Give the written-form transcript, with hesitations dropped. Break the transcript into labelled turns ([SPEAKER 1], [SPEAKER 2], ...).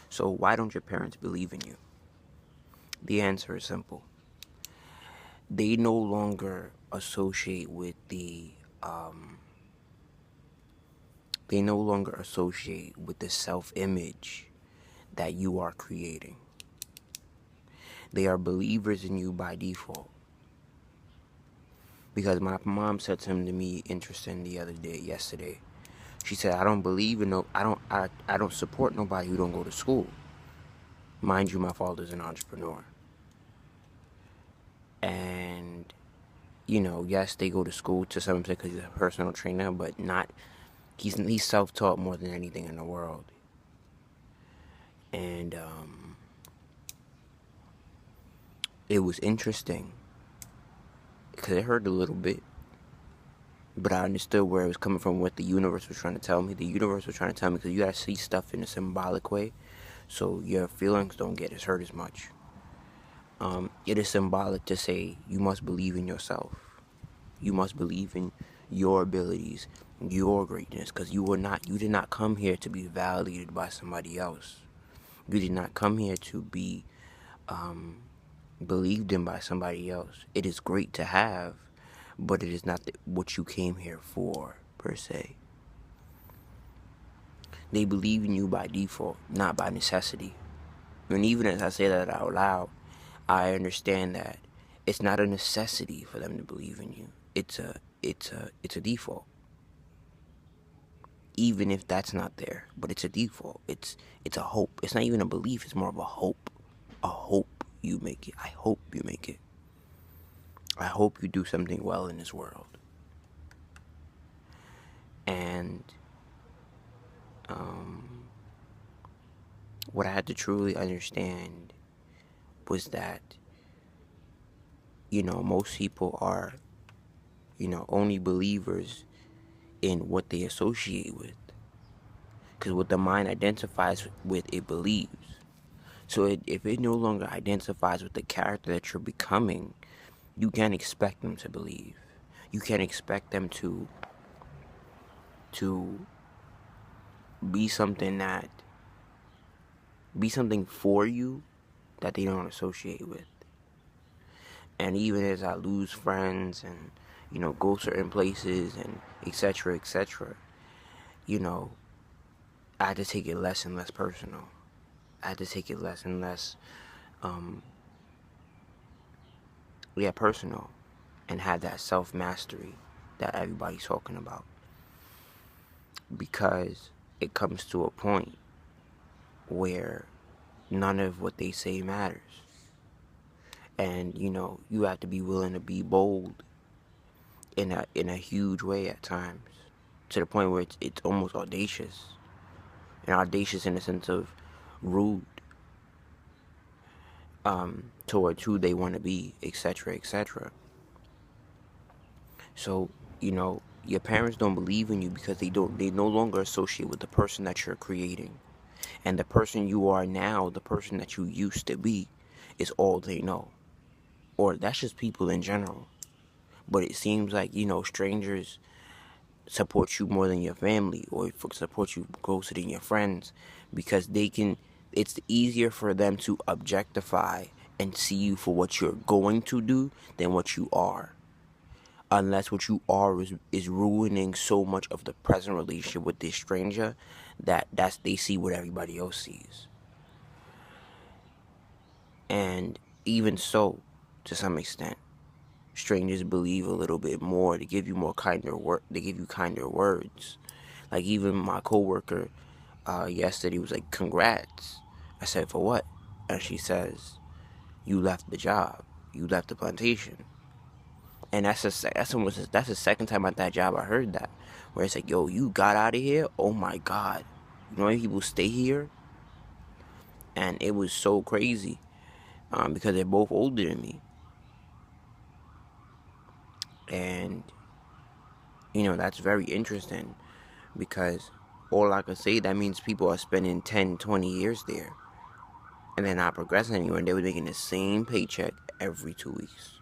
[SPEAKER 1] So why don't your parents believe in you? The answer is simple. They no longer associate with they no longer associate with the self-image that you are creating. They are believers in you by default. Because my mom said something to me interesting yesterday. She said, I don't believe in no, I don't support nobody who don't go to school. Mind you, my father's an entrepreneur. And, yes, they go to school to some extent because he's a personal trainer, but not, he's self-taught more than anything in the world. And, it was interesting because it hurt a little bit, but I understood where it was coming from, what the universe was trying to tell me. The universe was trying to tell me because you gotta see stuff in a symbolic way, so your feelings don't get as hurt as much. It is symbolic to say you must believe in yourself. You must believe in your abilities, your greatness, because you did not come here to be validated by somebody else. You did not come here to be believed in by somebody else. It is great to have, but it is not what you came here for, per se. They believe in you by default, not by necessity. And even as I say that out loud, I understand that it's not a necessity for them to believe in you. It's a default. Even if that's not there, but it's a default. It's a hope. It's not even a belief. It's more of a hope. A hope you make it. I hope you make it. I hope you do something well in this world. And what I had to truly understand was that, most people are, only believers in what they associate with. Because what the mind identifies with, it believes. So if it no longer identifies with the character that you're becoming, you can't expect them to believe. You can't expect them to be something for you that they don't associate with. And even as I lose friends and, go certain places and etc., etc., I had to take it less and less personal. I had to take it less and less, personal, and have that self-mastery that everybody's talking about. Because it comes to a point where none of what they say matters. And, you have to be willing to be bold in a huge way at times, to the point where it's almost audacious. And audacious in the sense of rude, towards who they want to be, etc., etc. So, your parents don't believe in you because they no longer associate with the person that you're creating. And the person you are now, the person that you used to be, is all they know. Or that's just people in general. But it seems like, strangers support you more than your family, or support you closer than your friends, because it's easier for them to objectify and see you for what you're going to do than what you are. Unless what you are is ruining so much of the present relationship with this stranger that's they see what everybody else sees. And even so, to some extent, strangers believe a little bit more. They give you more kinder They give you kinder words. Like even my coworker yesterday was like, "Congrats." I said, "For what?" And she says, "You left the job. You left the plantation." And that's the second time at that job I heard that, where it's like, "Yo, you got out of here? Oh my God! You know how many people stay here?" And it was so crazy, because they're both older than me, and that's very interesting, because all I could say, that means people are spending 10, 20 years there, and they're not progressing anywhere, and they were making the same paycheck every 2 weeks.